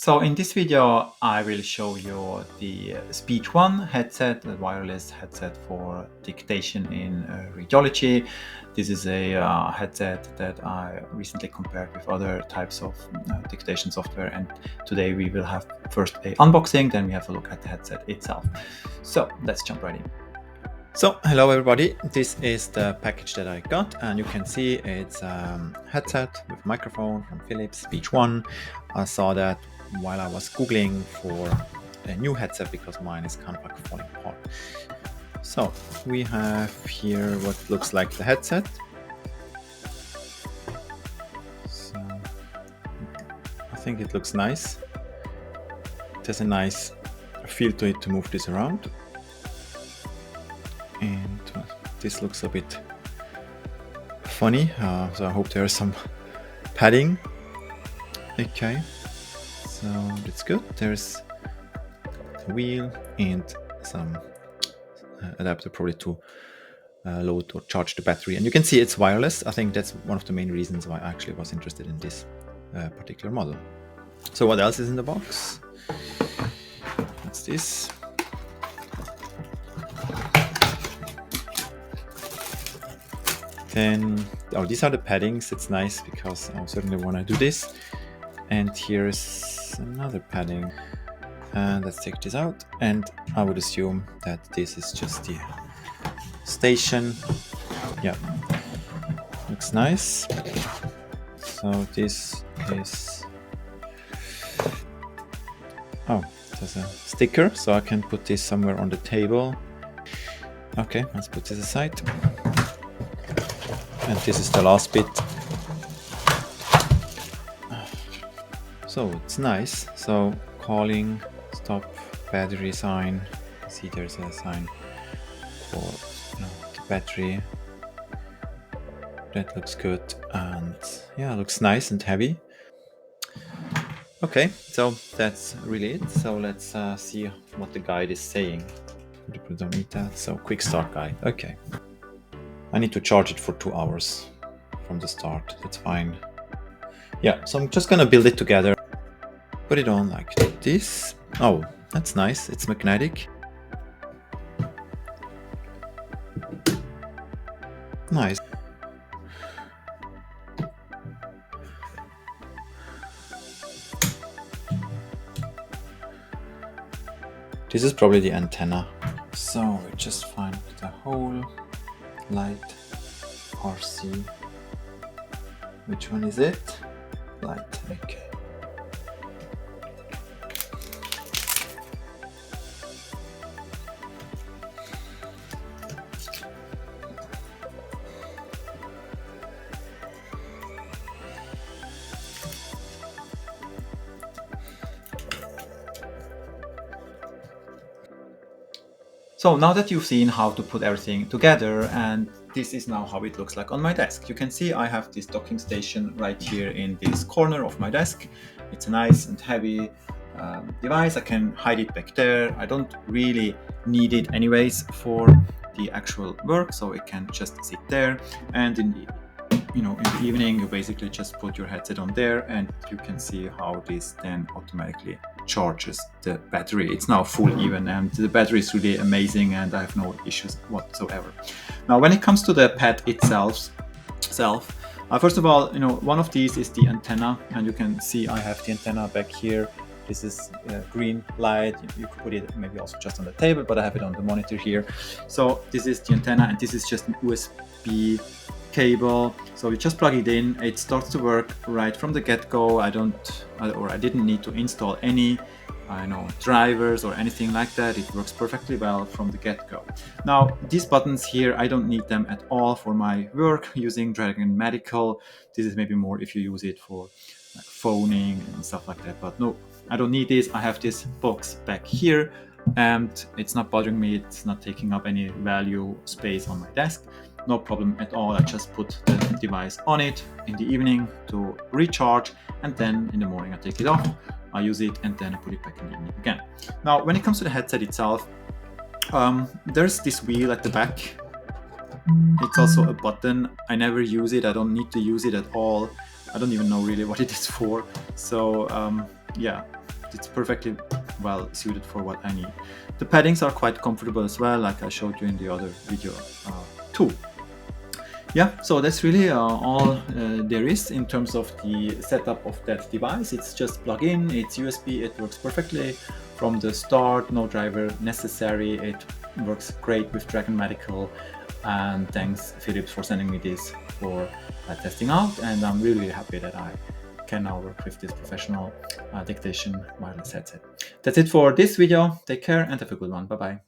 So in this video, I will show you the SpeechOne headset, the wireless headset for dictation in radiology. This is a headset that I recently compared with other types of dictation software, and today we will have first an unboxing, then we have a look at the headset itself. So let's jump right in. So hello everybody, this is the package that I got, and you can see it's a headset with microphone from Philips, SpeechOne. I saw that while I was googling for a new headset because mine is kind of like falling apart. So we have here what looks like the headset. So I think it looks nice. It has a nice feel to it to move this around. And this looks a bit funny, so I hope there is some padding. Okay, so that's good. There's the wheel and some adapter probably to load or charge the battery. And you can see it's wireless. I think that's one of the main reasons why I actually was interested in this particular model. So what else is in the box? What's this? Then, oh, these are the paddings. It's nice because I certainly want to do this. And here's another padding. And let's take this out. And I would assume that this is just the station. Yeah, looks nice. So this is, oh, there's a sticker, so I can put this somewhere on the table. Okay, let's put this aside. And this is the last bit. So it's nice. So calling, stop, battery sign. See, there's a sign for the battery. That looks good, and yeah, looks nice and heavy. Okay, so that's really it. So let's see what the guide is saying. We don't need that. So quick start guide. Okay. I need to charge it for 2 hours from the start. That's fine. Yeah, so I'm just gonna build it together. Put it on like this. Oh, that's nice. It's magnetic. Nice. This is probably the antenna. So we just find the hole. Light, RC. Which one is it? Light, okay. So now that you've seen how to put everything together, and this is now how it looks like on my desk. You can see I have this docking station right here in this corner of my desk. It's a nice and heavy device. I can hide it back there. I don't really need it anyways for the actual work, so it can just sit there. And in the evening, you basically just put your headset on there, and you can see how this then automatically charges the battery. It's now full even, and the battery is really amazing, and I have no issues whatsoever. Now, when it comes to the pad itself, first of all, one of these is the antenna, and you can see I have the antenna back here. This is green light. You could put it maybe also just on the table, but I have it on the monitor here. So this is the antenna, and this is just an USB cable. So you just plug it in. It starts to work right from the get-go. I didn't need to install any drivers or anything like that. It works perfectly well from the get-go. Now, these buttons here, I don't need them at all for my work using Dragon Medical. This is maybe more if you use it for like phoning and stuff like that, but no, I don't need this. I have this box back here, and it's not bothering me. It's not taking up any value space on my desk. No problem at all. I just put the device on it in the evening to recharge, and then in the morning I take it off, I use it, and then I put it back in the evening again. Now, when it comes to the headset itself, there's this wheel at the back. It's also a button. I never use it. I don't need to use it at all. I don't even know really what it is for. So yeah, it's perfectly well suited for what I need. The paddings are quite comfortable as well, like I showed you in the other video too. Yeah, so that's really all there is in terms of the setup of that device. It's just plug in, it's USB, it works perfectly from the start, no driver necessary. It works great with Dragon Medical, and thanks Philips for sending me this for testing out, and I'm really happy that I can now work with this professional dictation wireless headset. That's it for this video. Take care and have a good one. Bye bye.